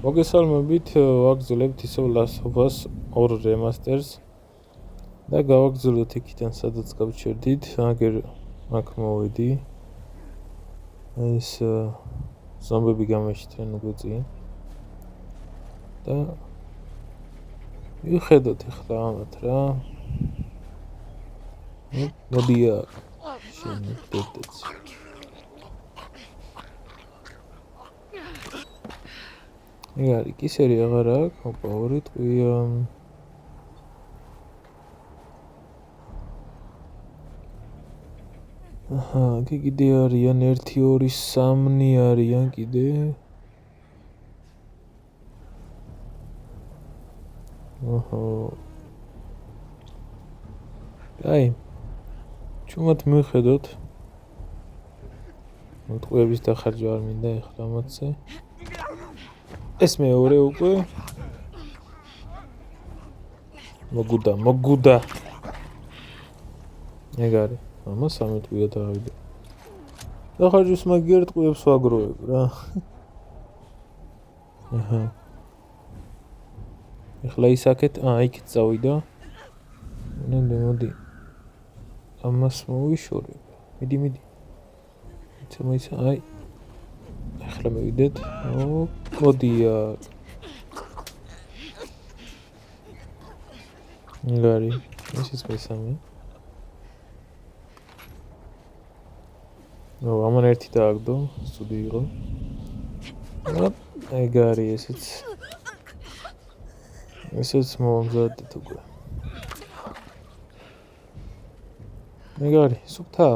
მოგესალმებით, ვაგრძელებთ ისევ Last of Us 2 რემასტერს და გავაგრძელოთ იქიდან, სადაც გავჩერდით, აგერ აქ მოვედი. ეს ზომბები გამეშთრენ უკვე წინ. და მიხედოთ ახლა ამათ რა. მოდია შენი დედაც. იგარი, კისერი აღარ აქვს, ოპა, ორი ტყვია. აჰა, კიდე არიან 1 2 3 არიან კიდე. აჰა. აი. ჩუმად მივხედოთ. ტყვიების დახარჯვა არ მინდა ეხლა მათზე. ეს მეორე უკვე. მოგუდა. ეგარი. ამა სამი ტყვია დავიდა. დახარჯვის მაგერ ტყვიებს ვაგროვებ რა. აჰა. ეხლა ისაკეთ, იქით წავიდა. მოდი. ამას მოვიშორებ. მიდი. იცი, აი. ეხლა მივიდეთ. მოდია. იგარი, ისიც მესამე. ამან ერთი დააგდო, სტუდი იყო. იგარი, ესეც მომზადეთ უკვე. იგარი, სუფთა.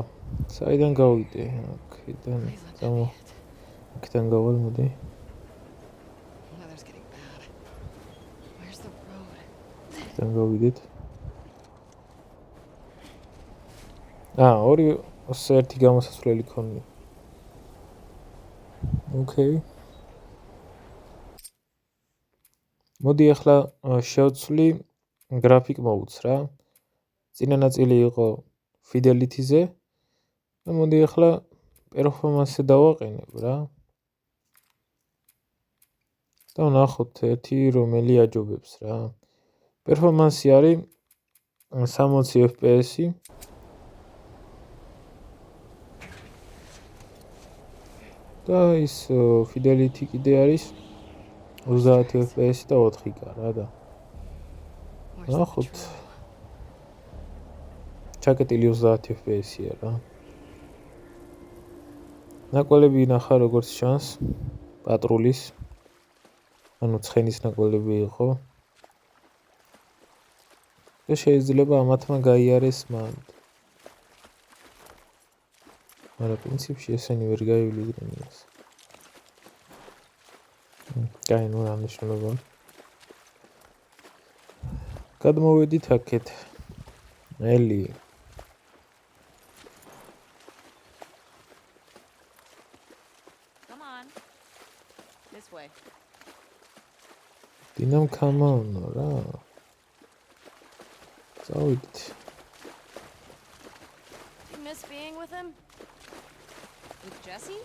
საიდან გავიდე? აქედან წამო. აქედან გავალ, მოდი. აქედან გავიდეთ. ორი ერთი გამოსასვლელი ქონია. ოკეი. მოდი ახლა შევცვლი გრაფიკ მოუც რა. წინა ნაწილი იყო Fidelity-ზე. და მოდი ახლა პერფორმანსზე დავაყენებ რა. და ვნახოთ ერთი რომელი აჯობებს რა. პერფორმანსი არის 60 FPS-ი. და ის Fidelity კიდე არის 30 FPS-ი და 4K რა და. ვნახოთ. ჩაკეტილი 30 FPS-ია რა. ნაკვალები ნახა როგორც ჩანს პატრულის. ანუ ცხენის ნაკვალები იყო. და შეიძლება ამათმა გაიარეს მან. მაგრამ პრინციპში ესენი ვერ გაივლიდნენ ეს. კაი, ნუ რა მნიშვნელობა. გადმოვედით აქეთ. ელი. This way. Dinam come on, რა. წავიდით. You miss being with him? With Jesse?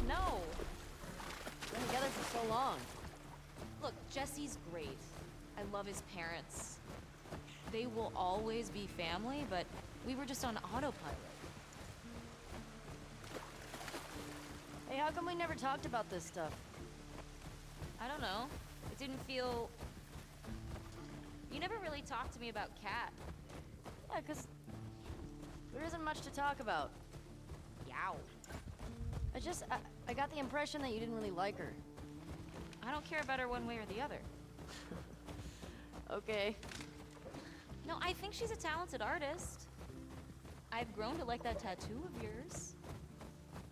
No. We've been together for so long. Look, Jesse's great. I love his parents. They will always be family, but we were just on autopilot. Hey, how come we never talked about this stuff? I don't know. It didn't feel... You never really talked to me about Kat. Yeah, because there isn't much to talk about. Yow. I got the impression that you didn't really like her. I don't care about her one way or the other. Okay. No, I think she's a talented artist. I've grown to like that tattoo of yours.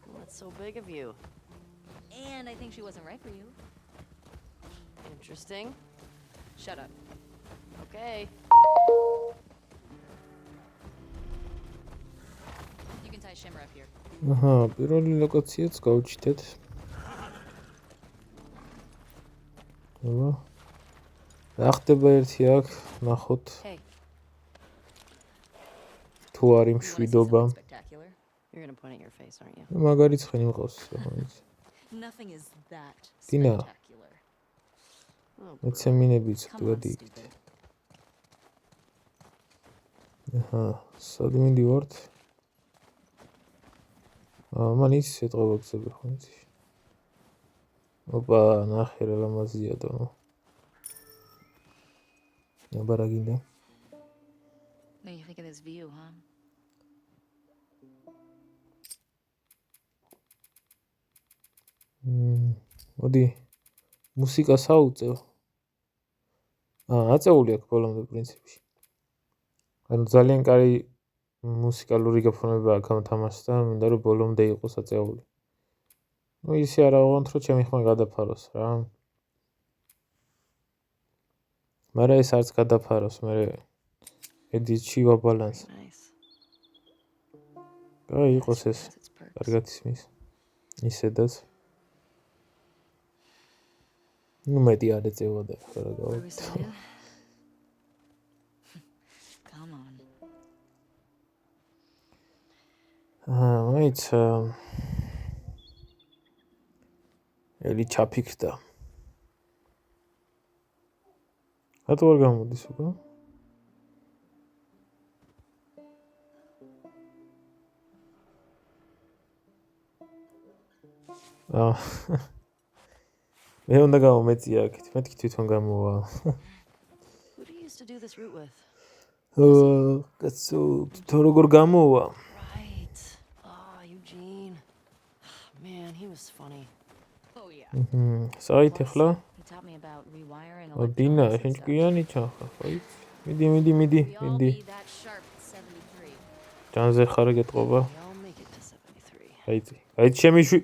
Well, that's so big of you. And I think she wasn't right for you. Interesting. Shut up. Okay. You can tie Shimmer up here. აჰა, პირველი ლოკაციაც გავჩიტეთ. აბა. რა ხდება ერთი აქ, ნახოთ. თუ არის მშვიდობა. You're gonna point at your face, aren't you? მაგარი ცხენი მყავს, ხო იცი. Nothing is that Tina. spectacular. მეცემინები Come ცოტა on, იქით. stupid. აჰა, სად მივიდივართ? მან ის ეთყობა გზები ხო იცი? ოპა, ნახე რა ლამაზია და. აბა რა გინდა? What do you think of this view, huh? მოდი მუსიკას აუწევ. აწეული აქვს ბოლომდე პრინციპში. ანუ ძალიან კაი მუსიკალური გაფორმება აქვს ამ თამაშს და მინდა რომ ბოლომდე იყოს აწეული. ну ისე არა ვაღონთ რომ ჩემი ხმა გადაფაროს რა. მაგრამ ეს არც გადაფაროს, მე ედიტში ვაბალანსე. Nice. კაი იყოს ეს. Has its perks. კარგად ისმის. ისედაც. ну მეტი არ ეწევა და რა What გავა. do we say? Come on. მაიც ელი ჩაფიქდა. რატო არ გამოდის უკვე? მე უნდა გამომეწია აქეთ, მეთქი თვითონ გამოვა. Who do you used to do this route with? კაცო, თვითონ როგორ გამოვა? Right. Oh, Eugene. Man, he was funny. Oh yeah. საით ახლა? He taught me about rewiring დინა, electronics შენ and stuff. ჭკვიანი ჩახა, ხო იცი? მიდი, We all მიდი. be that sharp at 73. ჯანზე ხარ გეტყობა? We all make it to 73. აიცი. აიცი შემიშვი.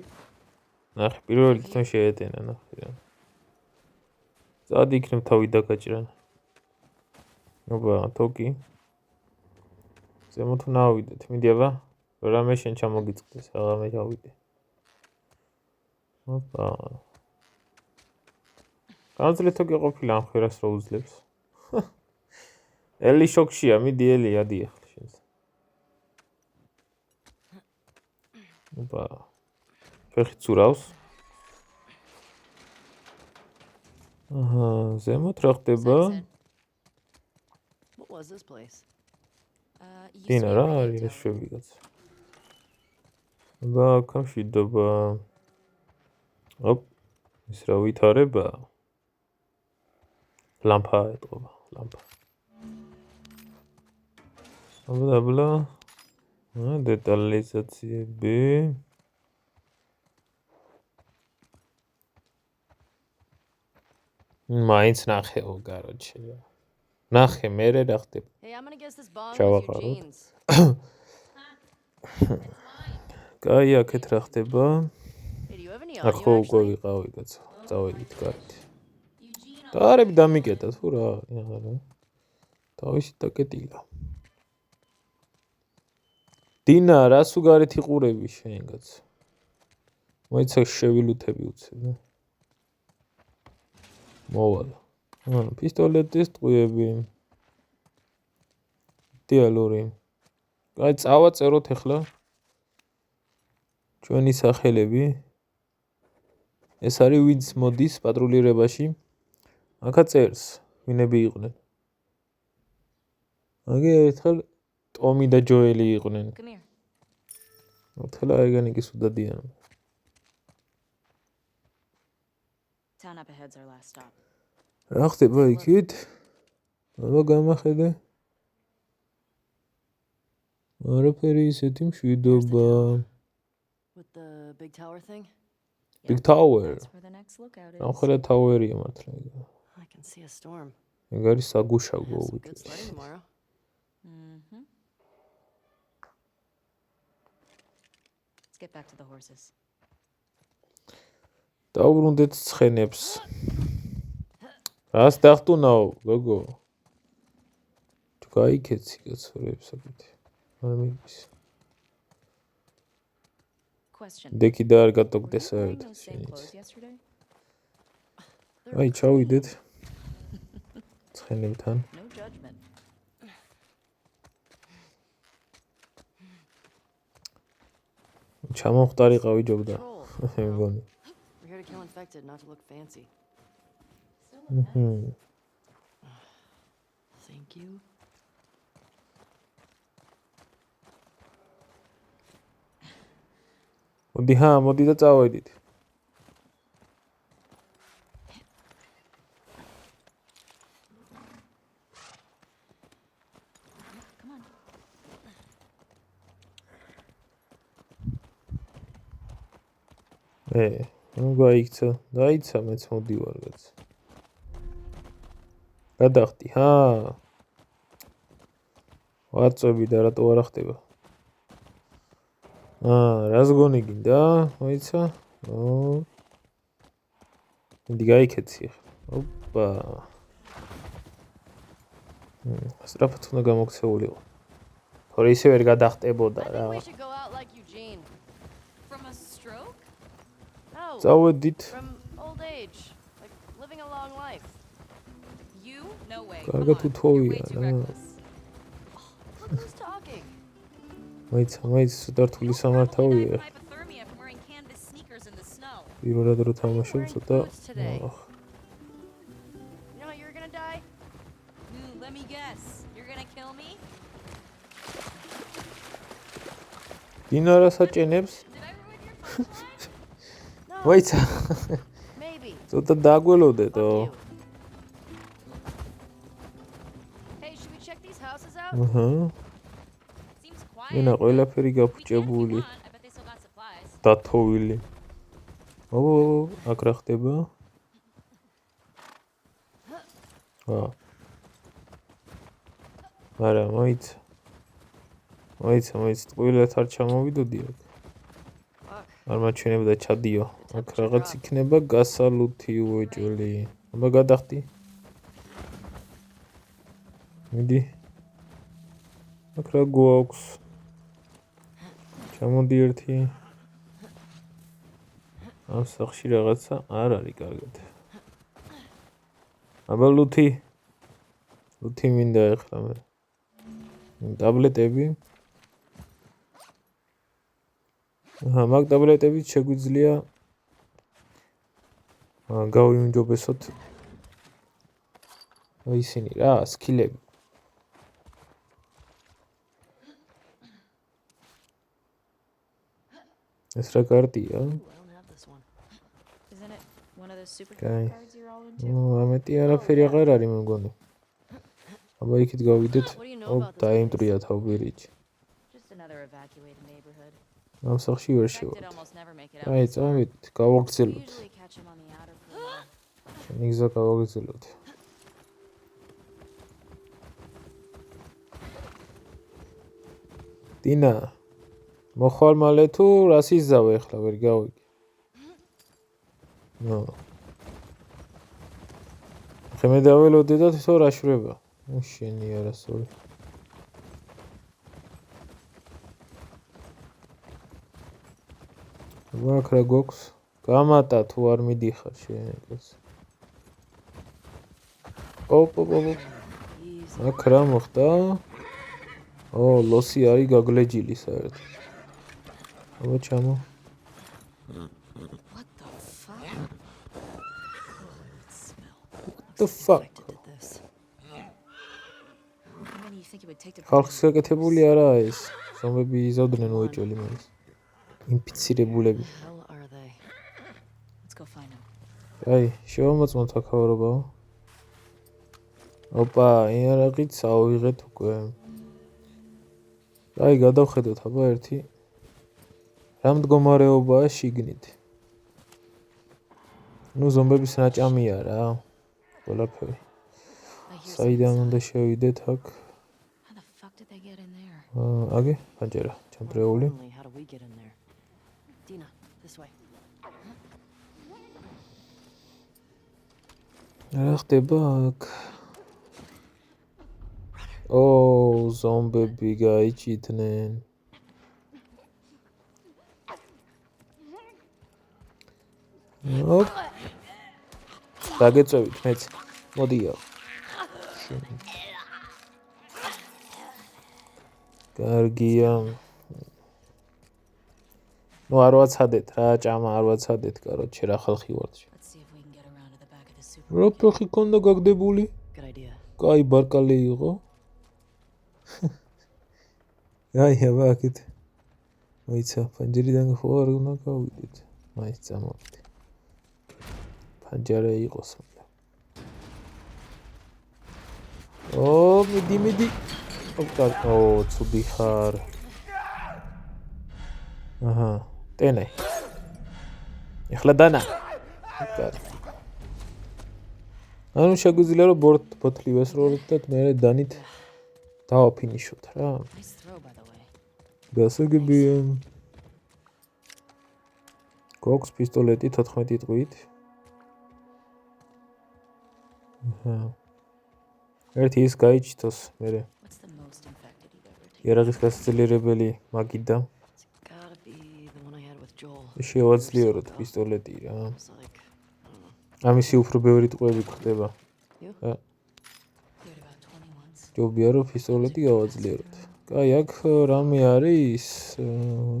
ნახე, პირველი თვითონ შეეტენა, ნახე რა. წადი იქნებ თავი დაგაჭრან. ოპა, თოკი. ზემოთ უნდა ავიდეთ, მიდი აბა. რამე შენ ჩამოგიწყდეს, აღარ მე ჩავიდე. ოპა. განძლე თოკი ყოფილა ამ ხვირას რო უძლებს. ელი შოქშია, მიდი ელი, ადი ახლა შენს. ოპა. ფეხი ცურავს. აჰა, ზემოთ რა ხდება? Sunset. What was this place? It used to დინა be a რა radio არის ეს tower. შვები კაც. აბა, კამშვიდობა. ოპ, ის რა ვითარება? ლამპა ეტყობა, ლამპა. აბლა. დეტალიზაციები. მაინც ნახეო, კაროჩე. ნახე, მერე რა ხდება? Hey, I'm gonna guess this bong Ciao, was Carol. Eugene's. კაი, აქეთ რა ხდება? Hey, do you have any აქ audio ხო უკვე actually? ვიყავი კაცო. წავედით კარით. დაარები დამიკეტა თუ რა, იღარა. თავისი დაკეტილა. დინა, რას უგარეთ იყურები შენ კაცო? მოიცა შევილუთები უცებ და. მოვალ. პისტოლეტის ტყუები. დიალორი. აი წავაწეროთ ახლა. ჩვენი სახელები. ეს არის ვინც მოდის პატრულირებაში. აქა წერს, ვინები იყვნენ. აგე ერთხელ ტომი და ჯოელი იყვნენ. Come here. ოთელა ეგენი კი სუდადიან. Town up ahead's our last stop. რა ხდება იქით? აბა გამახედე. არაფერი ისეთი მშვიდობა. With the big tower thing? Big Tower. That's where the next lookout is. ამხელა ტაუერია მართლა. I can see a storm. ეგ არის საგუშაგო Have some უჩი. good sledding tomorrow. Mm-hmm. Let's get back to the horses. დაუბრუნდეთ ცხენებს. რას დახტუნაო, გოგო? თუ გაიქეცი კაცოებს აკეთე. არ მიგის. Question. დეკი და არ გატოგდეს Were you wearing საერთოდ. those same clothes yesterday? აი ჩავიდეთ. ცხენებთან. No judgment. ჩამოხტარიყავი ჯობდა. Troll. მე მგონი. We're here to kill infected, not to look fancy. Thank you. მოდი და წავედით. Come on. გაიქცა, დაიცა მეც მოდივარ კაც. გადახდი, ვაწვევი და რატო არა ხდება? რას გონი გინდა? მოიცა? მინდი გაიქეცი ახლა. ოპა. სწრაფად უნდა გამოქცეულიყო. თორე ისე ვერ გადახტებოდა I რა. think we should go out like Eugene. From a stroke? No. წავედით. From old age. Like living a long life. You? No way. კარგად Come on. უთხოვია You're way too რა. reckless. Look who's talking. მაიც ცოტა რთული სამართავია. Hypothermia from wearing canvas sneakers in the snow. პირველად რო თამაშობ ცოტა. boots today? You know how you're gonna die? Let me guess. You're gonna kill me? დინარა საჭენებს. Did I ruin your punchline? No, მოიცა. maybe. ცოტა დაგველოდეთო. Fuck you. Hey, should we check these houses out? Seems quiet. ენა ყველაფერი We can if you გაფუჭებული, want. I bet they still got supplies. დათოვილი. აქ რა ხდება? არა, მოიცა. ტყუილად არ ჩამოვიდოდი აქ. Fuck. არ მაჩვენებდა ჩადიო. აქ რაღაც იქნება გასალუთი უეჭველი. აბა გადახდი. მიდი. აქ რა გვაქვს? ჩამოდი ერთი. ამ სახში რაღაცა არ არის კარგად. აბა ლუთი მინდა ეხლა მე. ტაბლეტები. მაგ ტაბლეტებით შეგვიძლია გავიუმჯობესოთ ისინი რა, სკილები. ეს რა კარტია? Ooh, I don't have this one. Isn't it one of those super Okay. cards you're all into? ამეტი არაფერი აღარ არის მე მგონი. აბა იქით გავიდეთ. What do you know about this დაიმტრია თავბირიჯი. Just another evacuated neighborhood. ამ სახში ვერ Infected შევართ. almost never make it out. აი, წავით, We გავაგრძელოთ. usually catch them on the outer perimeter. შენი გზა გავაგრძელოთ. დინა, მოხვალ მალე თუ რას იზავე ახლა ვერ გავიგე. ხე მე დაველოდე და თვითონ რა შვრება. შენი არასორი. ვაკ რა გვაქვს? გამატა თუ არ მიდიხარ შენ ეს. Easy. აქ რა მოხდა? ლოსი არის გაგლეჯილი საერთოდ. აბა ჩამო. What the fuck? Smell. The fuck? Did this. How many you think it would take to ხალხს გაკეთებული არაა ეს. ზომბები იზავდნენ უეჭველი მაინც. ინფიცირებულები. Hell are they? Let's go find them. აი, შევამოწმოთ აქაურობაო. ოპა, იარაღით ავიღეთ უკვე. აი, გადავხედოთ აბა ერთი. რა მდგომარეობაა შიგნით? ნუ ზომბების ნაჭამია რა. ყველაფერი. I hear საიდან უნდა შევიდეთ აქ? How the fuck did they get in there? აგე, პანჯერა, ჩამწრეული. Only how do we get in there? Dina, this way. რა ხდება აქ? ზომბები გაიჭიდნენ. დაგეწევით მეც. მოდიო. კარგია. ნუ არ ვაცადეთ რა, ჭამა არ ვაცადეთ, კაროჩე რა ხალხი ვართ. Let's see if we can get around to the back at the რა supermarket. ფეხი ქონდა გაგდებული? Good idea. კაი ბარკალე იყო. აი აბა აქეთ. მოიცა ფანჯერიდან ხო არ უნდა გავიდეთ. მაინც წამოვიდე. ფანჯარა იყოს. მიდი. ცუდი ხარ. აჰა, ტენე. ეხლა დანა. ანუ შეგვიძლია რომ ბოთლი ვესროლოთ და მე დანით დავაფინიშოთ რა. Nice throw, by the way. გასაგებია. გვაქვს პისტოლეტი 14 ტყვით. აჰა. ერთი ის გაიჩითოს მე. What's the most infected you've ever taken? იარაღის გასაძლიერებელი მაგიდა. It's gotta be the one I had with Joel. შევაძლიეროთ პისტოლეტი რა. It was like, I don't know. ამისი უფრო ბევრი ტყვები ხდება. You? Yeah. You had about 20 once. ჯობია რომ პისტოლეტი გავაძლიეროთ. კაი, აქ რამე არის?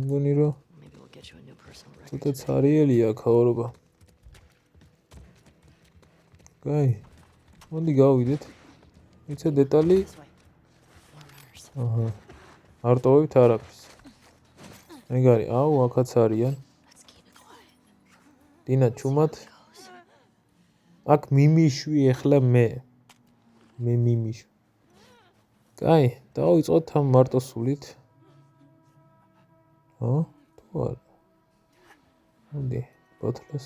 მგონი რომ Maybe we'll get you a new personal record. ცოტა ცარიელია ქაორობა. კაი. მოდი გავიდეთ. იცი დეტალი? This way. More runners. აჰა. არ ტოვებთ არაფერს. ეგარი, აუ, აქაც არიან. Let's keep it quiet. დინა ჩუმად. Goes. აქ მიმიშვი ეხლა მე მიმიშვი. კაი, დავიწყოთ ამ მარტოსულით. ხო? თუ არა. მოდი, ბოთლს.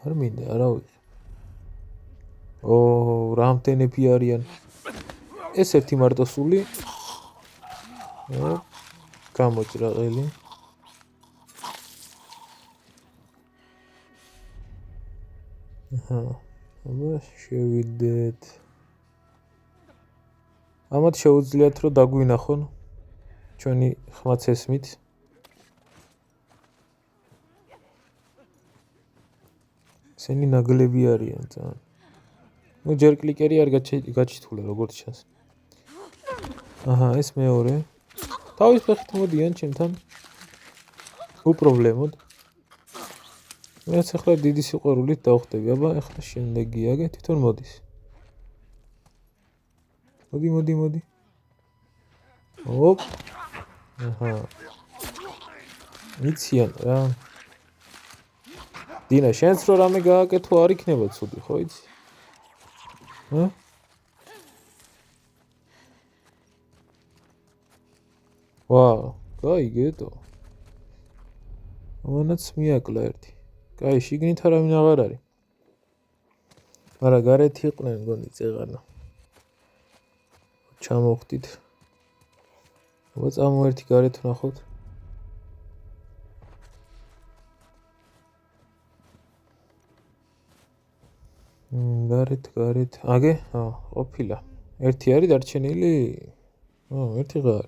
არ მინდა, არა ვიღე. რამდენები არიან. ეს ერთი მარტოსული. გამოჭრა ყელი. აჰა. აბა შევიდეთ. ამათ შეუძლიათ რომ დაგვინახონ ჩვენი ხმაც ესმით. ესენი ნაგლები არიან ძალიან. ნუ ჯერ კლიკერი არ გაჩითულა როგორც ჩანს. აჰა, ეს მეორე. თავის ფეხით მოდიან ჩემთან. უპრობლემოდ. მეც ახლა დიდი სიყვარულით დავხდები. აბა ახლა შემდეგია გე თვითონ მოდის. მოდი. ოპ. აჰა. მიციან რა. დინა, შენც რო რამე გააკეთო არ იქნება ცუდი, ხო იცი? ჰა? ვაუ, კაი გეტო. ამანაც მიაკლა ერთი. კაი, შიგნით არავინ აღარ არის. მაგრამ გარეთ იყვნენ მგონი წეღანა. ჩამოვხდით. აბა წამოერთი გარეთ ვნახოთ. გარეთ. აგე? ყოფილა. ერთი არის დარჩენილი? ერთი ღარ.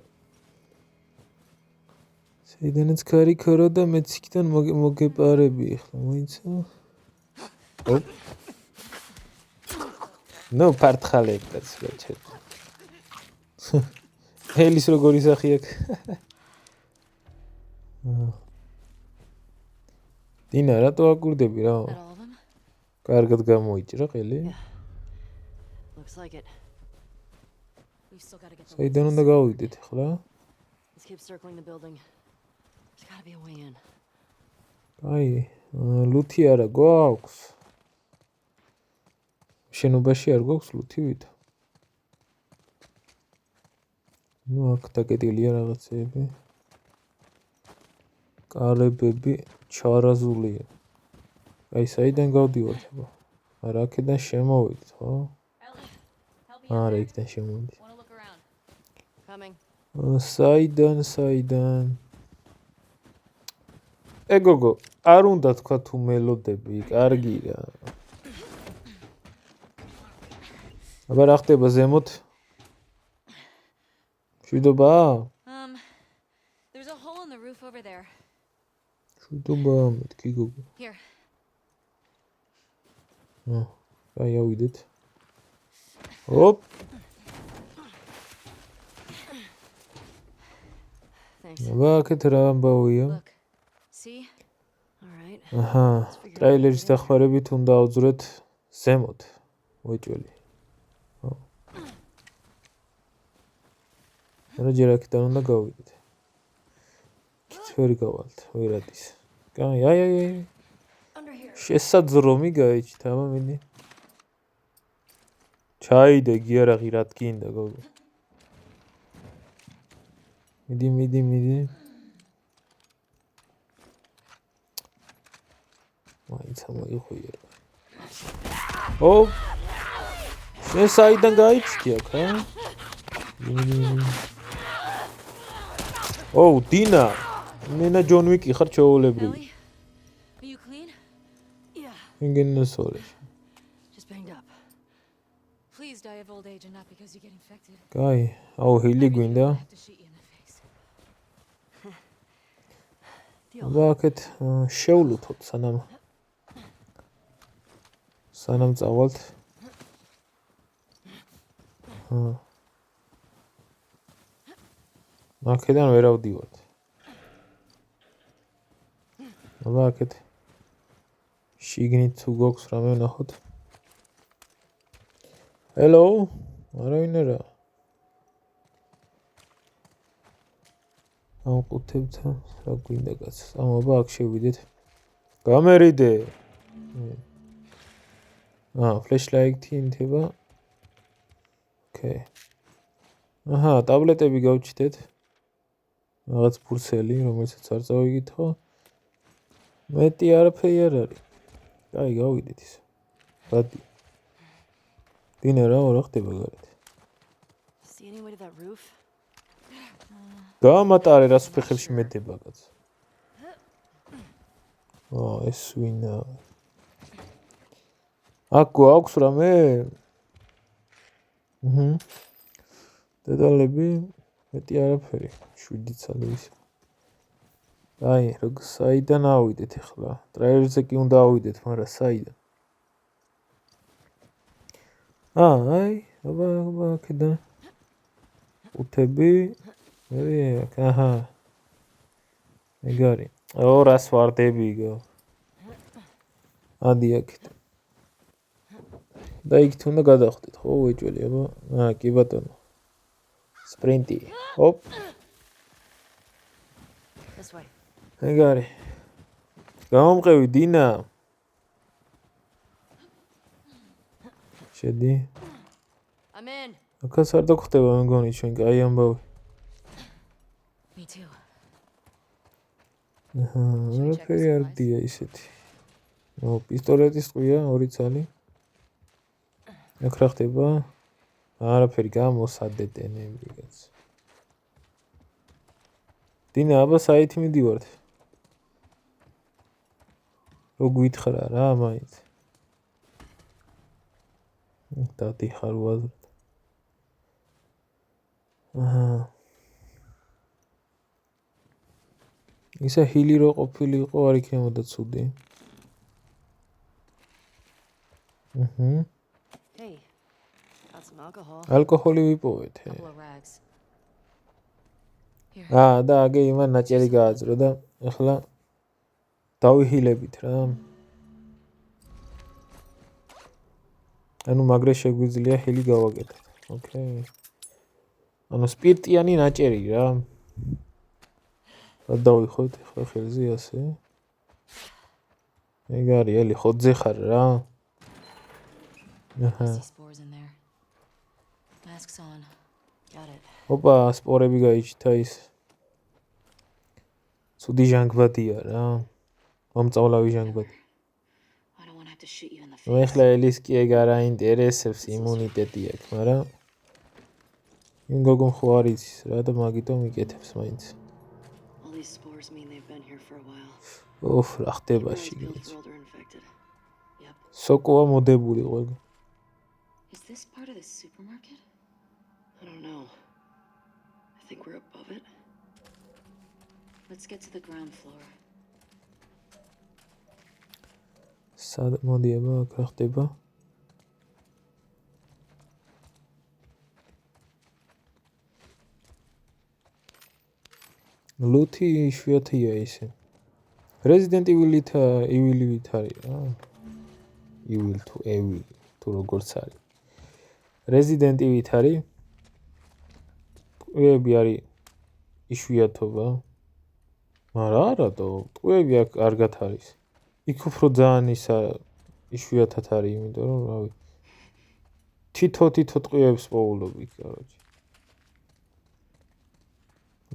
საიდანაც კარი ქარა და მეც იქიდან მოგეპარები ახლა მოიცა. ოპ. ნუ პარტხალებ გაჩერდა. ელის როგორი სახი აქვს. დინა, რატო აკვირდები რა? That all of them? კარგად გამოიჭრა ყელი. Looks like it. We've still got to get the საიდან lights. უნდა გავიდეთ ახლა? Let's keep circling the building. There's gotta be a way in. აი, ლუთი არა გვაქვს. შენობაში არ გვაქვს ლუთი ვით. ნუ აქ დაკეტილია რაღაცეები. კარებები ჩარაზულია. აი, საიდან გავდივართ აბა? არა, აქედან შემოვიდეთ, ხო? Ellie, help me out არა, there. იქიდან შემოვიდეთ. Want to look around? Coming. საიდან? ეგოგო, არ უნდა თქვა თუ მელოდები, კარგი რა. აბა რა ხდება ზემოთ? შვიდობაა? There's a hole in the roof over there. შვიდობაა მეთქი გოგო. Here. აი ავიდეთ. ოპ. Thanks. აბა აქეთ რა ამბავია? Look. See? All right. აჰა, ტრეილერის დახმარებით უნდა ავძვრეთ ზემოთ. მოიჭველი. რა ჯერ აქედან უნდა გავიდეთ. იქით ვერ გავალთ, ვერ ადის. აი. Under here. შესაძრომი გაიჩით, აბა მიდი. ჩაიდეგი არა ღირად გინდა გოგო. მიდი. მაინც მოიხვიერ. ო! შენ საიდან გაიჩიტი აქ, ა? ო, დინა. მენა ჯონ ვიკი ხარ ჩაოლებრივი. Ellie, are you clean? Yeah, ინგენესორი. just banged up. Please die of old age and not because you get infected. კაი, აუ ჰილი გვინდა. I have to shoot you in the face. Deal. აბა აქეთ შევლუთოთ სანამ წავალთ. აქედან ვერ ავდივართ. აბა აქეთ შიგნით თუ გვაქვს რამე ვნახოთ. Hello, არავინ არა. ამყუთებთ რა გვინდა კაც. აბა აქ შევიდეთ. გამერიდე. ფლეშლაიტი ინთება. ოკეი. აჰა, ტაბლეტები გავჩიტეთ. რაღაც ფურცელი, რომელსაც არ წავიგითხო. მეტი არაფერი არ არის. კაი, გავიდეთ ის. ბადი. დინა რა ხდება გარეთ? See any way to that roof? გამატარე რას ფეხებში მეტება კაც. ეს ვინა. აქ გვაქვს რამე? დედალები მეტი არაფერი. 7 ცალი ის. აი, როგორ საიდან ავიდეთ ახლა? ტრეილერზე კი უნდა ავიდეთ, მაგრამ საიდან? აი, აბა აქედან. უთები. აჰა. ეგარი. რას ვარდები გო. ადი აქეთ. და იქით უნდა გადახვდეთ, ხო, უეჭველი, აბა. კი ბატონო. სპრინტი. ოპ. This way. ეგარი. გამომყევი დინა. შედი. I'm in. აქაც არ დაგხვდება მეგონი ჩვენ კაი ამბავი. Me too. არაფერი არ დია ისეთი. პისტოლეტის ყია 2 ცალი. აქ რა ხდება? არაფერი გამოსადეტენები კაც. დინა, აბა საითი მიდივართ. რო გვითხრა რა მაინც. დადიხარ უაზრად. აჰა. ისა ჰილი რო ყოფილიყო არ იქნებოდა ცუდი. Hey, got some alcohol. ალკოჰოლი ვიპოვეთ. Couple of rags. Here. და აგე იმან ნაჭერი გააძრო და ახლა დავიჰილებით რა. ანუ მაგრე შეგვიძლია ჰილი გავაკეთოთ. ოკეი. ანუ სპირტიანი ნაჭერი რა. რა დავიხოთ ახლა ხელზე ასე. ეგარი ელი ხოძე ხარ რა. I see spores in there. Mask's on. Got it. ოპა, სპორები გაიჩითა ის. ცუდი ჟანგბადია რა. მომწავლავი ჟანგბადი. I don't want to have to shoot you in the face. მე ახლა ელის კი ეგ არ აინტერესებს იმუნიტეტი აქვს, მაგრამ იმ გოგომ ხო არ იცის რა და მაგიტომ იკეთებს მაინც. All these spores mean they've been here for a while. ოф, რა ხდება Everyone's შიგნით. built or infected. Yep. სოკოა მოდებული ყველგან. Is this part of the supermarket? I don't know. I think we're above it. Let's get to the ground floor. სად მოდი აბა აქ რა ხდება? ლუთი შვიათია ისე. Resident Evil-ით არის რა. Evil თუ Evil თუ როგორც არის. Resident Evil-ით არის. ტყუები არის იშვიათობა. მაგრამ არადო, ტყუები აქ კარგად არის. იქ უფრო ძალიან ისა იშვიათად არის, იმიტომ რომ რავი. თითო ტყუებს პოულობ იქ, короче.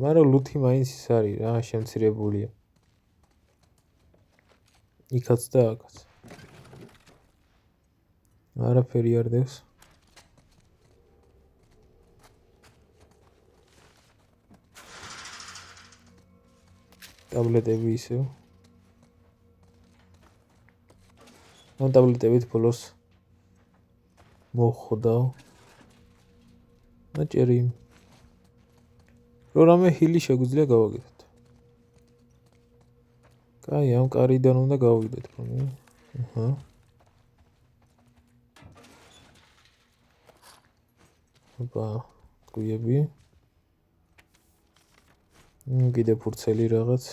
მაგრამ ლუთი მაინც ის არის რა, შემცირებულია. იქაც და აქაც. არაფერი არ დევს. ტაბლეტები ისევ. ამ ტაბლეტებით ბოლოს მოხვდავ. ნაჭერი. რამე ჰილი შეგვიძლია გავაკეთოთ. კაი, ამ კარიდან უნდა გავიდეთ ხოლმე. აჰა. ოპა, ტყუები. კიდე ფურცელი რაღაც.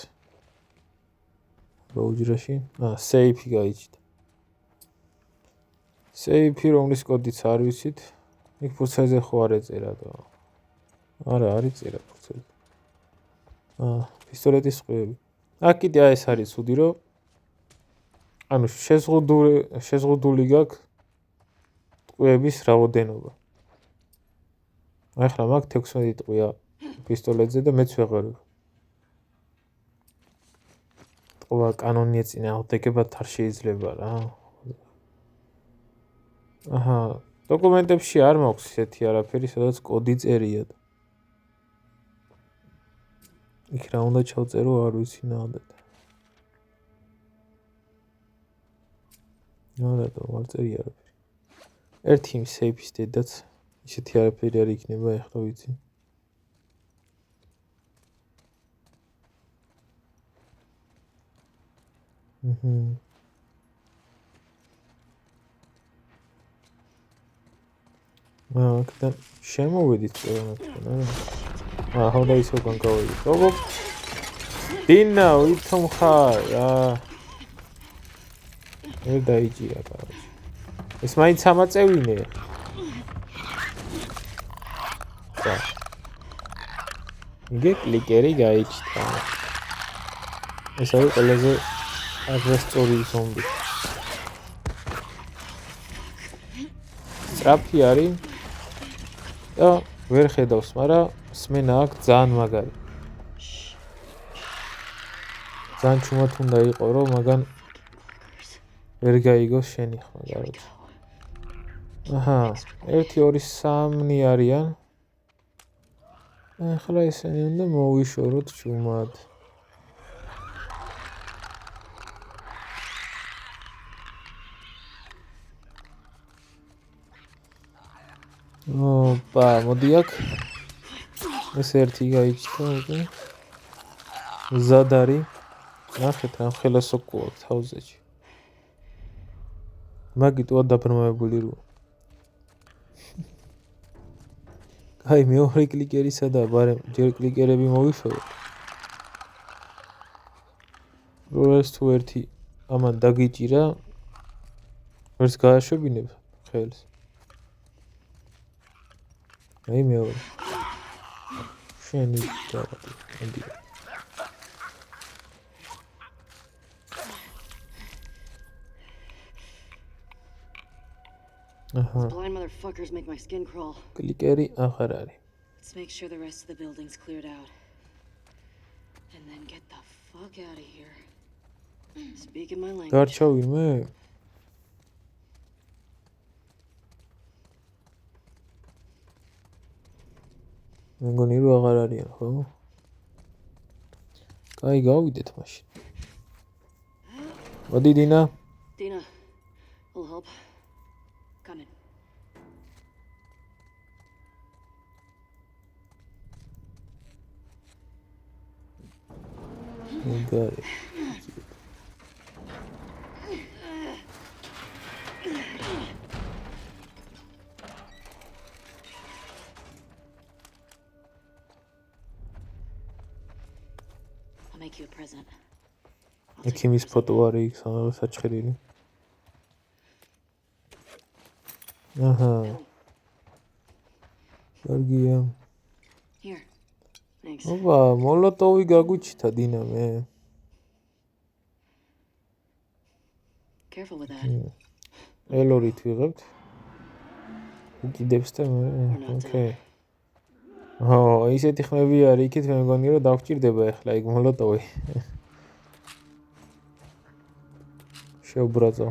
გაუჯრაში. სეიფი გაიჩნდა. სეიფი რომლის კოდიც არ ვიცით. იქ ფურცელზე ხო არ ეწერა და. არა, არ იწერა ფურცელი. პისტოლეტის ტყუები. აქ კიდე ეს არის ცუდი, რომ ანუ შეზღუდული გაქვს ტყუების რაოდენობა. ახლა მაგ 16 ტყუია პისტოლეტზე და მეც ვეღარ. ტყუა კანონია წინააღმდეგებად არ შეიძლება რა. აჰა, დოკუმენტებში არ მაქვს ესეთი არაფერი, სადაც კოდი წერია. იქ რა უნდა ჩავწერო, არ ვიცი ნამდვილად. ნამდვილად არ წერი არაფერი. ერთი იმ სეიფის დედაც ისეთი არაფერი არ იქნება, ეხლა ვიცი. აქედან შემოვედით ყველანაირად. ახლა ისო განკავედით. ოგო. დინა, ვითომ ხარ? ვერ დაიჭირა, короче. ეს მაინც ამაწევინე. და. იგე კლიკერი გაიჩნდა. ეს არის ყველაზე აგრესორი ზომბი. სწრაფი არის. და ვერ ხედავს, მაგრამ სმენა აქვს ძალიან მაგარი. ძალიან ჩუმად უნდა იყო, რომ მაგან ვერ გაიგოს შენი ხმა, короче. აჰა, 1 2 3 არიან. ახლა ესენი უნდა მოვიშოროთ ჩუმად. ოპა, მოდი აქ. ეს ერთი გაიჩნდა უკვე. ზადარი. ნახეთ რა ხელა სოკოა თავზეში. მაგიტოა დაბრმავებული რო. აი მეორე კლიკერისა და ბარემ ჯერ კლიკერები მოვიშორო. როეს თუ ერთი ამან დაგიჭირა. ვერც გააშვებინებ ხელს. აი მეორე. შენი დავადი. ამდი. These blind motherfuckers make my skin crawl. კლიკერი აღარ არის. Let's make sure the rest of the building's cleared out. And then get the fuck out of here. Speaking my language. გარჩა ვინმე? მეგონი რომ აღარ არიან, ხო? კაი, გავიდეთ მაშინ. მოდი დინა. Dina, I'll help. Come in. got it. I'll make you a present. ექიმის ფოტო არის იქ საჩხერილი. აჰა. კარგია. Here. Thanks. ოპა, მოლოტოვი გაგვიჩითა დინა მე. Careful with that. ელორით ვიღებთ. უკიდებს და მე. ოკეი. ისეთი ხმები არის იქით მე მგონი რომ დავჭირდება ახლა იქ მოლოტოვი. შეუბრაზო.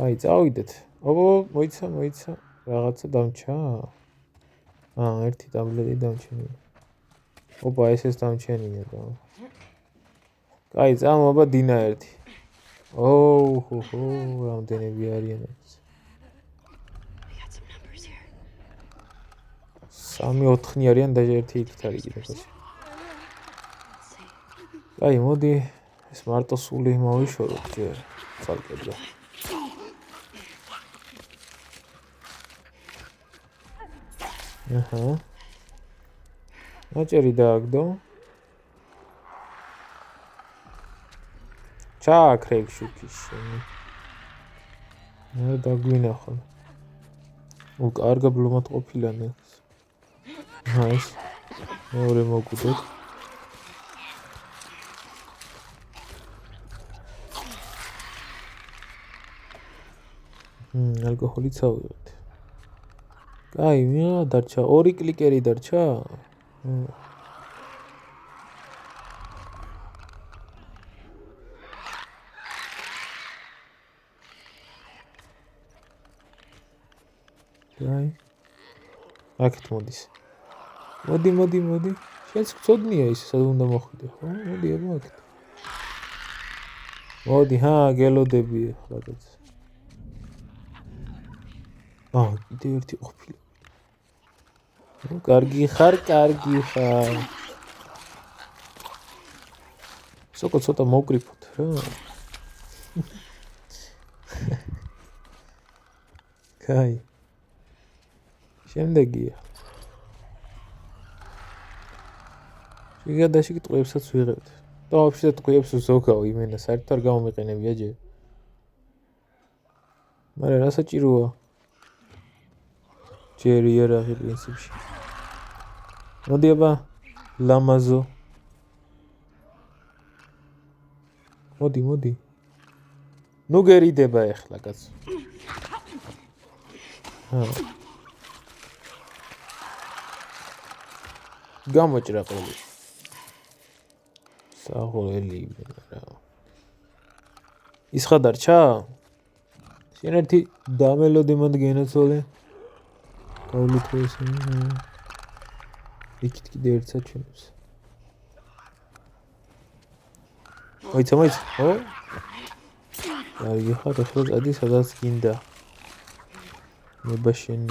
აი, წავიდეთ. მოიცა. რაღაცა დამჩა. ერთი ტაბლეტი დამჩენია. ოპა, ეს დამჩენია და. აი, წამოვა დინა ერთი. რამდენები არიან ეს. 3-4 არიან და ერთი იქით არის კიდე. აი, მოდი ეს მარტო სული მოვიშოროთ ჯერ. წალკედა. აჰა. ნაჭერი დააგდო. ჩააქრეკ შუქიშენი. მე დაგვინახო. კარგა ბლომად ყოფილა ნექს. ეს მეორე მოგვიდეთ. ალკოჰოლიც ავიღეთ. კაი, მე დარჩა 2 კლიკერი დარჩა. კაი. აქეთ მოდის. მოდი. შენც გწოდნია ის სად უნდა მოხვიდე, ხო? მოდი აბა აქეთ. მოდი, გელოდები ახლა. კიდე ერთი ყოფილა. კარგი ხარ. სოკო ცოტა მოვკრიფოთ რა. კაი. შემდეგია. შეგადაში ტყვეებსაც ვიღებთ. და ვაფშე ტყვეებს ზოგავ იმენა საერთოდ არ გამომიყენებია ჯერ. მაგრამ რა საჭიროა? ჯერ იარაღი პრინციპში. მოდი აბა ლამაზო. მოდი. ნუ გერიდება ახლა კაცო. გამოჭრა ყოლი. საღოლელი რა. ის ხადარჩა? შენ ერთი დამელოდი მანდ გენაცოლე. გავლით ეს. იქით კიდე ერთ საჩვენებს. მოიცა. აი, ხარ ახლა ადი სადაც გინდა. მებაშენი.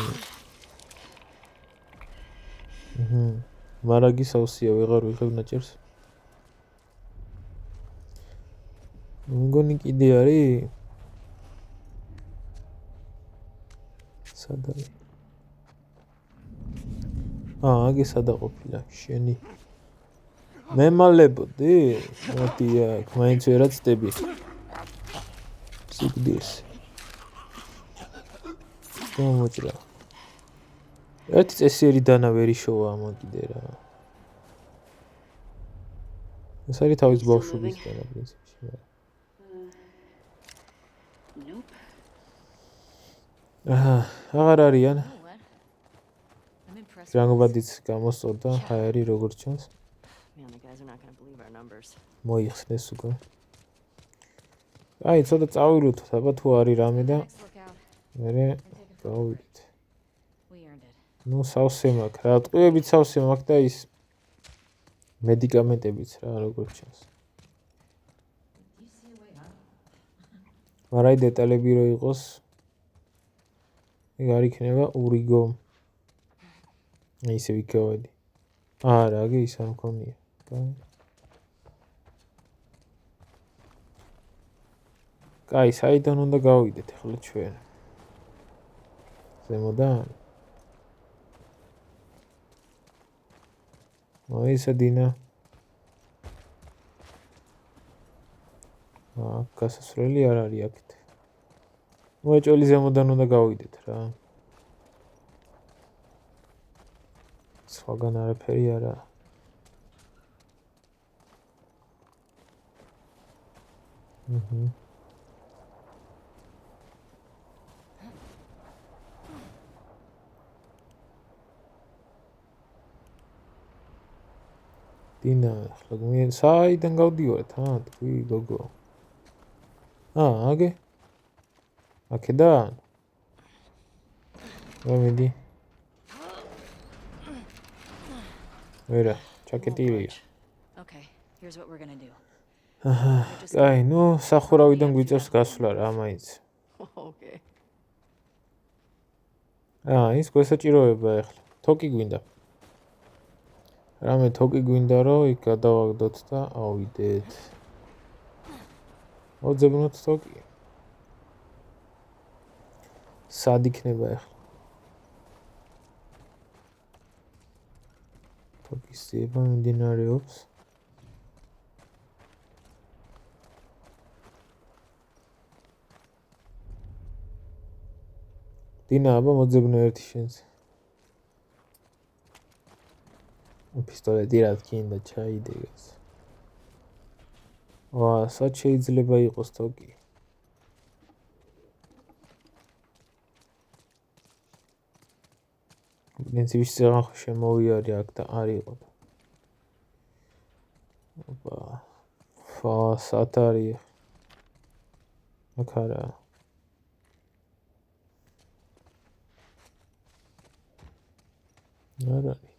მარაგი სავსეა ვეღარ ვიღებ ნაჭერს. მგონი კიდე არის? სად არის? აგე სადა ყოფილა შენი. მემალებოდი? მოდი აქ, მაინც ვერაცდები. სიგდეს. გამოჭრა. ერთი წესიერი დანა ვერ იშოვა ამა კიდე რა. ეს არის თავის ბავშვობის დანა პრინციპში. Nope. აღარ არიან. I'm impressed. ჯანგობადიც გამოსწორდა, ჰაერი როგორც ჩანს. Man, the guys are not gonna believe our numbers. მოიხსნეს უკვე. აი, ცოტა წავირუთოთ, აბა თუ არის რამე და Next lookout. მერე გავიდეთ. We earned it. ნუ სავსე მაქვს რა, ტყვიებით სავსე მაქვს და ის მედიკამენტებიც რა როგორც ჩანს. მაგრამ დეტალები რო იყოს ეგ არ იქნება ურიგო. ისე ვიქოვედი. რა გე ის არ მქონია. კაი, საიდან უნდა გავიდეთ ახლა ჩვენ? ზემოდან? მოიცა დინა. გასასვლელი არ არის აქეთ. მოეჭველი ზემოდან უნდა გავიდეთ რა. სხვაგან არაფერი არა. დინა, ახლა მე საიდან გავდივართ, თქვი გოგო. აგე. აქედან. მომიდი. ვერა, ჩაკეტილია. Okay, here's what we're gonna do. აი, ნუ სახურავიდან გვიწევს გასვლა რა მაინც. Okay. ის გვესაჭიროება ახლა. თოკი გვინდა. რამე თოკი გვინდა რომ იქ გადავაგდოთ და ავიდეთ. მოძებნოთ თოკი. სად იქნება ახლა? თოკის ძიება მიმდინარეობს. დინა, აბა მოძებნე ერთი შენს. პისტოლეტი რა თქინდა ჩაიდეგეს. სად შეიძლება იყოს თოკი? პრინციპში ზეღან ხო შემოვიარე აქ და არ იყო. სად არის? აქ არა. არ არის.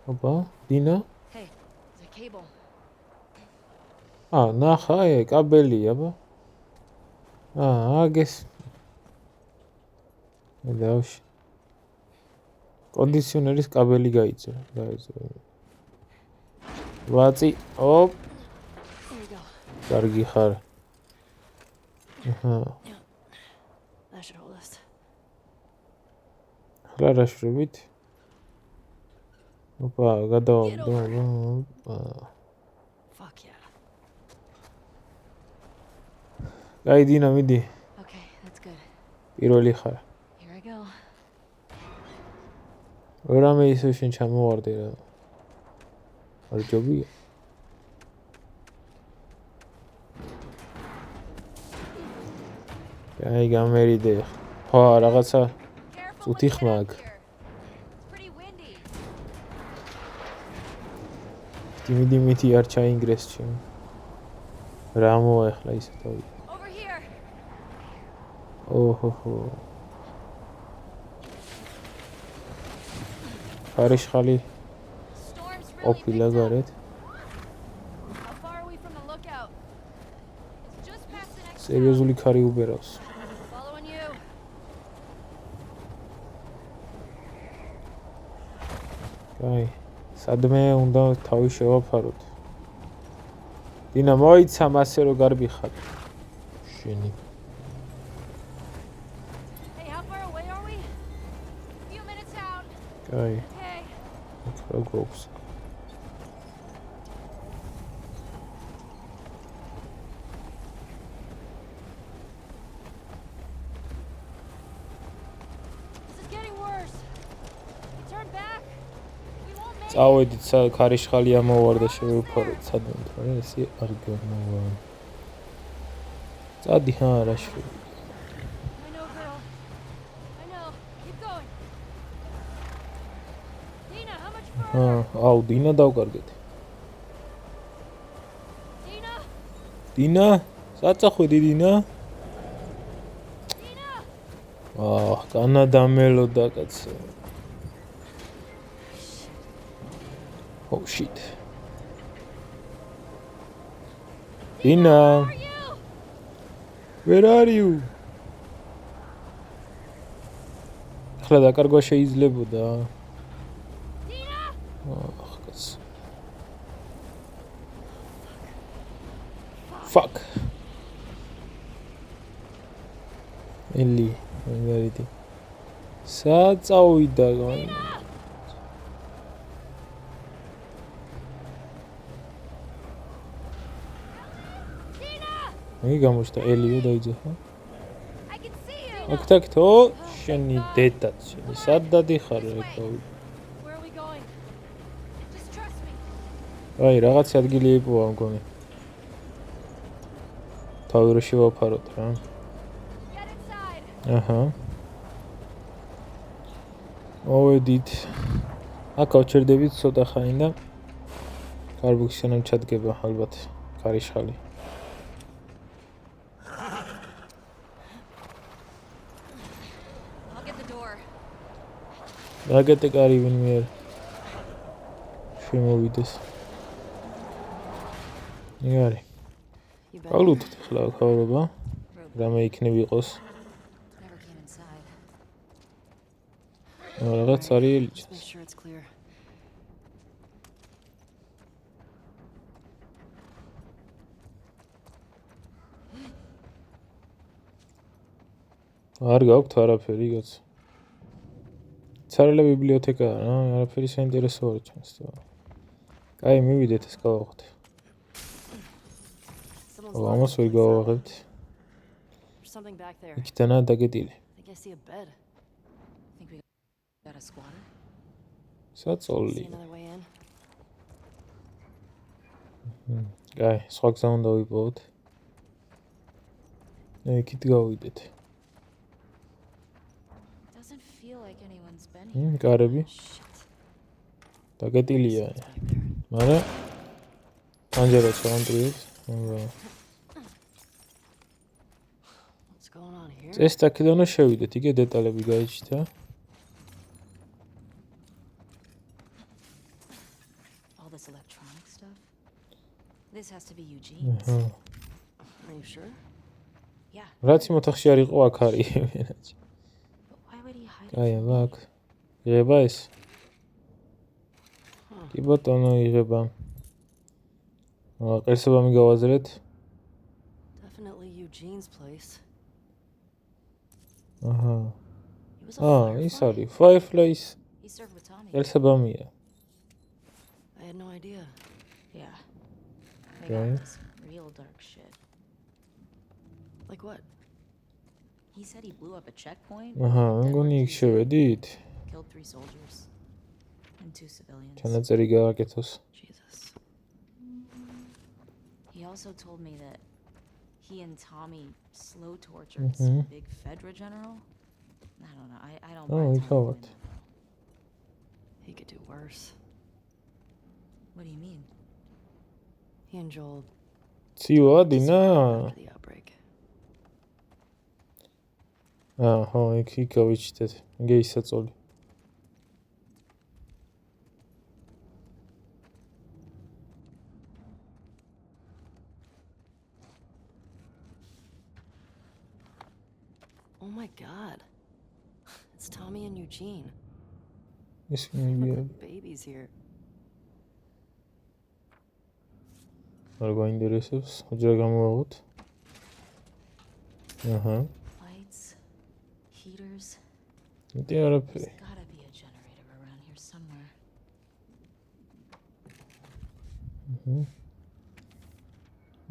აბა, დინა? Hey, there's a cable. ნახა, კაბელი, აბა. აგეს. დავში. კონდიციონერის კაბელი გაიწვა. ვაწი, ოპ. There we go. კარგი ხარ. That should hold us. ახლა რა შევით? ოპა, გადავაგდო. Fuck yeah. აი დინა, მიდი. Okay, that's good. პირველი ხარ. Here I go. რამე ისე შენ ჩამოვარდე რა. არ ჯობია. აი გამერიდე. რაღაცა წუთი ხმა აქვს. მითი არ ჩაინგრეს ჩემ. რა მოახლა ისე თავი. ოჰო. ხარიშხალი ოფილა გარეთ. სერიოზული ქარი უბერავს. აი, სადმე უნდა თავი შევაფაროთ. დინა, მოიცა მასე რო გარბი ხარ. შენი. აი. რა გვაქვს? წავედით, ქარიშხალი ამოვარდა შევიფაროთ სადმე, მაგრამ ესე არ გამოვა. წადი რა შვილი. აუ, დინა დავკარგეთ. დინა? საწახვედი დინა? განადამელოდა კაცო. Oh shit. Dina. Where are you? ახლა დაკარგვა შეიძლებოდა. აх, კაც. Fuck. Eli, მაგარიტი. საწავიდა გაი. მე გამოჩნდა ელიო დაიძახა. I can see you. აქტაქტო შენი დედაც შენი სად დადიხარ ეკო. Where are we going? Just trust me. აი რაღაც ადგილი იპოვა მგონი. თავი რო შევაფაროთ რა. Get inside. აჰა. მოვედით. აქ ავჩერდებით ცოტა ხანი და კარბუქსიანამ ჩადგება ალბათ კარიშხალი. I'll get the door. რაკეტე კარი ვინმე არ შემოვიდეს. იგარი. You bet. გავლუთით ახლა ხავრობა. რამე იქნები იყოს. Never came inside. რაღაც არის Just make sure it's clear. არ გაქვთ არაფერი გაც. ცარიელი ბიბლიოთეკაა რა, არაფერი საინტერესო არ ჩანს და. აი მივიდეთ ეს გავაღვთ. Someone's ამას ვერ გავაღებთ. There's something back there. იქიდანაა დაგეტილი. I think I see a bed. Think we got a squatter? საწოლი. See another way in. აი, სხვა გზა უნდა ვიპოვოთ. იქით გავიდეთ. Doesn't feel like anyone's been here. კარები Shit. დაგეტილია. Someone's back there. მაგრამ პანჯერას ამტრიებს. მაგრამ What's going on here? წეს დაკიდანო შევიდეთ, იგე დეტალები გაიჩნდა. All this electronic stuff. This has to be Eugene's. აჰა. Are you sure? Yeah, რაც იმ ოთახში არ იყო, აქ არის. but why would he hide აი, it? აბა აქ. იღება ეს. კი ბატონო, იღება. ყერსება მიგავაზრეთ. Definitely Eugene's place. აჰა. He was a ის firefly. არის Fireflies. He served with Tommy. ყერსებამია. I had no idea. Yeah. They Okay. got this real dark shit. Like what? He said he blew up a checkpoint. აჰა, მგონი იქ შევედით. Killed 3 soldiers and 2 civilians. ჩანაწერი გააკეთოს. Jesus. He also told me that he and Tommy slow tortured some big Fedra general. I don't know. I don't Oh, buy he Tommy thought. doing that. He could do worse. What do you mean? He and Joel ციოადინა. after the outbreak. აჰა, იქ გავიჩნდეთ. იგე ისაწოლი. Oh my god. It's Tommy and Eugene. ის მიგია. Babies here. არ გაინტერესებს, უჯრა გამოვაღოთ. აჰა. Lights, heaters. მეტი არაფერი. There's gotta be a generator around here somewhere.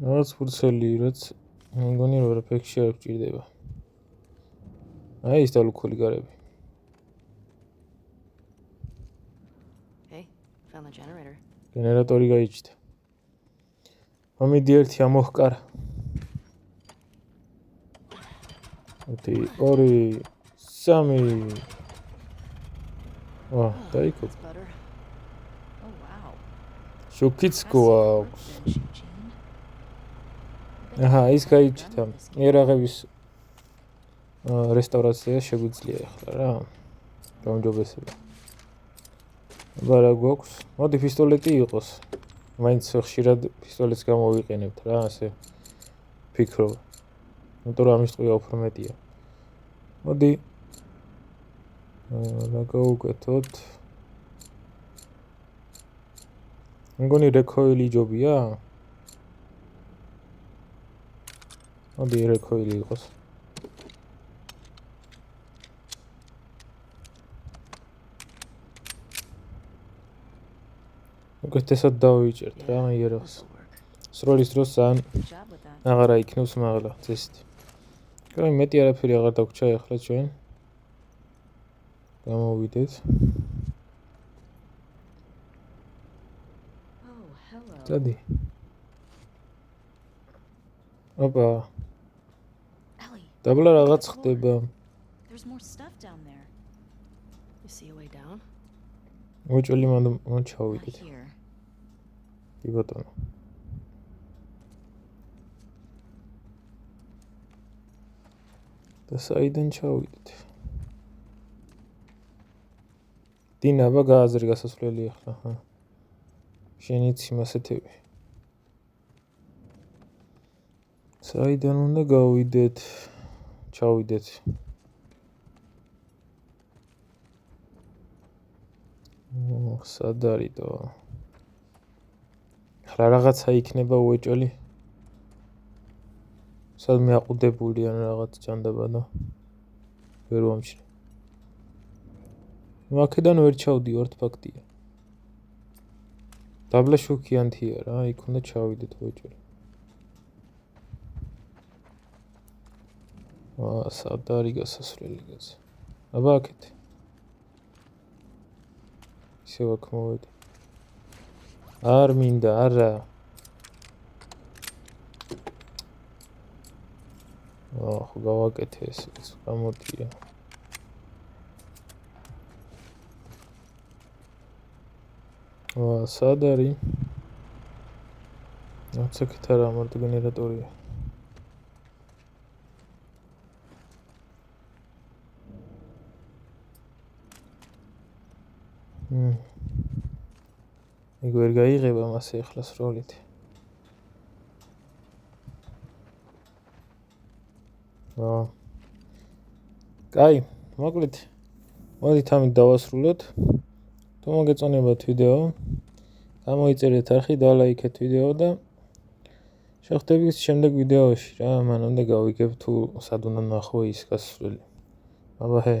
რაღაც ფურცელი, რაც მგონი რომ ეფექტში არ გჭირდება. აი ეს დალუქული გარები. Hey, found the generator. გენერატორი გაიჩნდა. მომიდი ერთი ამოჰკარა. 1 2 3 ვა, დაიქო. That's better. Oh wow. შოკიც Impressive გვაქვს. work, Eugene. აჰა, ის გაიჩნდა. იერაღების რესტავრაცია შეგვიძლია ახლა რა. გაუმჯობესება. აბა რა გვაქვს? მოდი პისტოლეტი იყოს. მაინც ხშირად პისტოლეტს გამოვიყენებთ რა, ასე ფიქრობ. იმიტომ რომ ამის ტყუა უფრო მეტია. მოდი რა გავუკეთოთ? მგონი რეკოილი ჯობია? მოდი რეკოილი იყოს. უკეთესად დავიჭერთ რა იერახს. სროლის დროს ძალიან Good job with that. აღარა იქნევს მაღლა წესით. კაი, მეტი არაფერი აღარ დაგვრჩა ახლა ჩვენ. გამოვიდეთ. Oh, hello. წადი. ოპა, Ellie, დაბლა რაღაც ხდება. there's more stuff down there. You see a way down? მოჭველი მანდ Not ჩავიდეთ. here. კი ბატონო. და საიდან ჩავიდეთ? დინა, აბა გააზრი გასასვლელი ახლა, ჰა. შენიც იმასეთები. საიდან უნდა გავიდეთ? ჩავიდეთ. სად არისო? ახლა რაღაცა იქნება უეჭველი. სადმე აყუდებული ან რაღაც ჭანდება და ვერ ვამჩნევ. აქედან ვერ ჩავდივართ ფაქტია. დაბლა შუქიანთია რა, იქ უნდა ჩავიდეთ უეჭველი. სად არის გასასვლელი გაზი? აბა აქეთ. ისევ აქ მოვედი. არ მინდა, არა. ხო გავაკეთე ეს გამოდია. სად არის? აქეთ არა მარტო გენერატორია. ეგ ვერ გაიღება მასე ახლა სროლით. კაი, მოკლედ მოდით ამით დავასრულოთ. თუ მოგეწონებათ ვიდეო, გამოიწერეთ არხი, დალაიქეთ ვიდეო და შევხვდებით შემდეგ ვიდეოში რა, მანამდე გავიგებ თუ სად უნდა ნახო ის გასასვლელი. აბა ჰე.